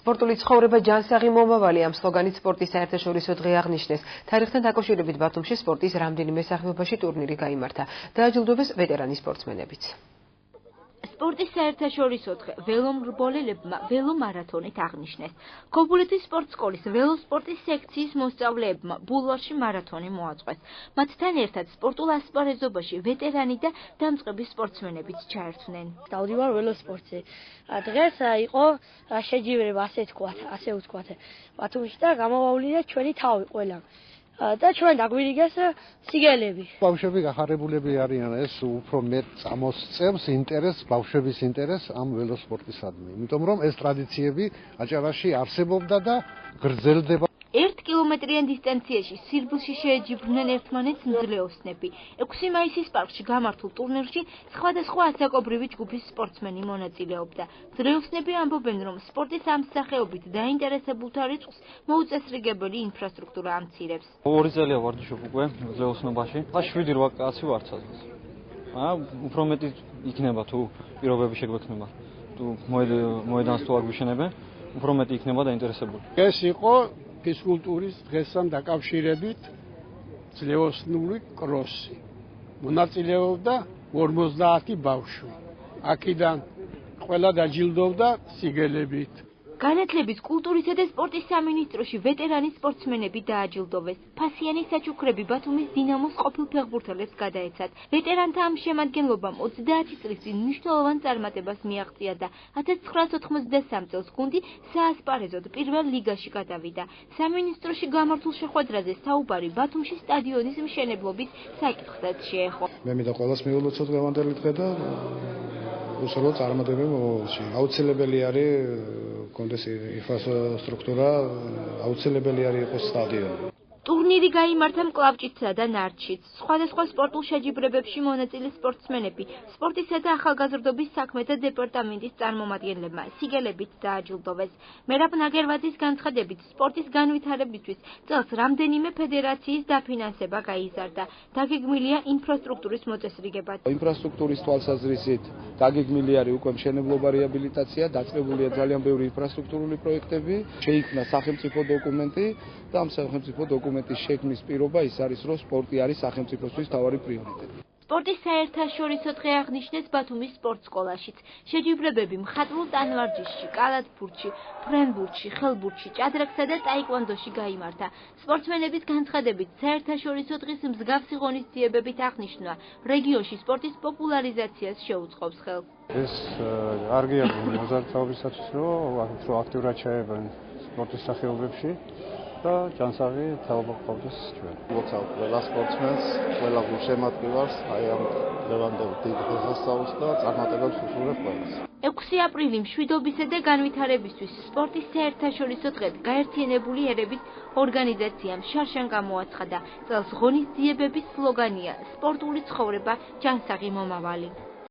სპორტული ცხოვრება ჯანსაღი მომავალი ამ სლოგანით სპორტის საერთაშორისო დღე აღნიშნეს. თარიღთან დაკავშირებით ბათუმში სპორტის რამდენიმე სახეობაში ტურნირი გაიმართა. დააჯილდოვეს ვეტერანი სპორტსმენებიც. სპორტის საერთაშორისო დღე ველომრბოლელებმა ველომარათონით აღნიშნეს. ქობულეთის სპორტ სკოლის ველოსპორტის სექციის მოსწავლეებმა ბულვარში მარათონი მოაწყვეს. მათთან ერთად სპორტულ ასპარეზობაში ვეტერანი და დამწყები სპორტსმენებიც ჩაერთვნენ. დავდივარ ველოსპორტზე. დღეს იყო შეჯიბრება, ასე ვთქვათ, ბათუმში და გამოვავლინე ჩვენი თავი ყველა. და ჩვენ დაგვირიგეს სიგელები. ბავშვები გახარებულები არიან, ეს უფრო მეტ წამოსწევს ინტერესს, ბავშვების ინტერესს ამ ველოსპორტისადმი. იმიტომ რომ ეს ტრადიციები აჭარაში არსებობდა და გრძელდება. 1 კილომეტრიან დისტანციაში სირბილში შეეჯიბრნენ ერთმანეთს მძლეოსნები. 6 მაისის პარკში გამართულ ტურნირში სხვადასხვა ასაკობრივი ჯგუფის სპორტსმენი მონაწილეობდა. მძლეოსნები ამბობენ, რომ სპორტის ამ სახეობით დაინტერესებულთა რიცხვს მოუწესრიგებელი ინფრასტრუქტურა ამცირებს. 2 წელია ვარჯიშობ უკვე მძლეოსნობაში. 7-8 კაცი ვართ სადღაც. უფრო მეტი იქნება თუ პირობები შეგვექნება. თუ მოედანს თუ არ გვიშენებენ, უფრო მეტი იქნება დაინტერესებული. ეს იყო ფიზკულტურის დღესთან დაკავშირებით ძლეოსნული კროსი. მონაწილეობდა 50 ბავშვი. აქედან ყველა დაჯილდოვდა სიგელებით. განათლების, კულტურისა და სპორტის სამინისტროში ვეტერანი სპორტსმენები დააჯილდოვეს. ფასიანი საჩუქრები ბათუმის დინამოს ყოფილ ფეხბურთელებს გადაეცათ. ვეტერანთა ამ შემადგენლობამ 30 წლის წინ მნიშვნელოვან წარმატებას მიაღწია და 1993 წელს გუნდი საასპარეზოდ პირველ ლიგაში გადავიდა. სამინისტროში გამართულ შეხვედრაზე საუბარი ბათუმში სტადიონის მშენებლობის საკითხსაც შეეხო. მე მინდა ყველას მიულოცოთ დღევანდელი დღე და უსურო წარმატებები მომავალში. აუცილებელი არის კონდეს ინფრასტრუქტურა, აუცილებელი არის იყოს სტადიონი. ტურნირი გაიმართა მკლავჭიდსა და ნარჩიც. სხვადასხვა სპორტულ შეჯიბრებებში მონაწილე სპორტსმენები სპორტისა და ახალგაზრდობის საქმეთა დეპარტამენტის წარმომადგენლებმა სიგელებით დააჯილდოვეს. მერაბ ნაგერვაძის განცხადებით, სპორტის განვითარებისთვის წელს რამდენიმე ფედერაციის დაფინანსება გაიზარდა. დაგეგმილია ინფრასტრუქტურის მოწესრიგება. ინფრასტრუქტურის თვალსაზრისით დაგეგმილი არის უკვე მშენებლობა, რეაბილიტაცია, დაწყებულია ძალიან ბევრი ინფრასტრუქტურული პროექტები, შეიქმნა სახელმწიფო დოკუმენტი და ამ სახელმწიფო დოკუმენტის შექმნის პირობა ის არის, რომ სპორტი არის სახელმწიფოსთვის მთავარი პრიორიტეტი. სპორტის საერთაშორისო დღე აღნიშნეს ბათუმის სპორტ სკოლაშიც. შეჯიბრებები მხატვრულ ტანვარჯიშში, კალათბურთში, ფრენბურთში, ხელბურთში, ჭადრაკსა და ტაიკვანდოში გაიმართა. სპორტსმენების განცხადებით, საერთაშორისო დღის მსგავსი ღონისძიებებით აღნიშნა რეგიონში სპორტის პოპულარიზაციას შეუწყობს ხელს. ეს კარგია მოზარდთაობისათვის, რომ აქტიურად ჩაებენ სპორტის სახეობებში. და ჯანსაღი თაობა გყავდეს ჩვენ. მოგცავ ყველა სპორტსმენს, ყველა გულშემატკივარს, აი ამ დღევანდელ დიდ დღესასწაულს და წარმატებებს უსურვებ ყველას. 6 აპრილი მშვიდობისა და განვითარებისთვის სპორტის საერთაშორისო დღედ გაერთიანებული ერების ორგანიზაციამ შარშან გამოაცხადა. წელს ღონისძიებების სლოგანია სპორტული ცხოვრება ჯანსაღი მომავალი.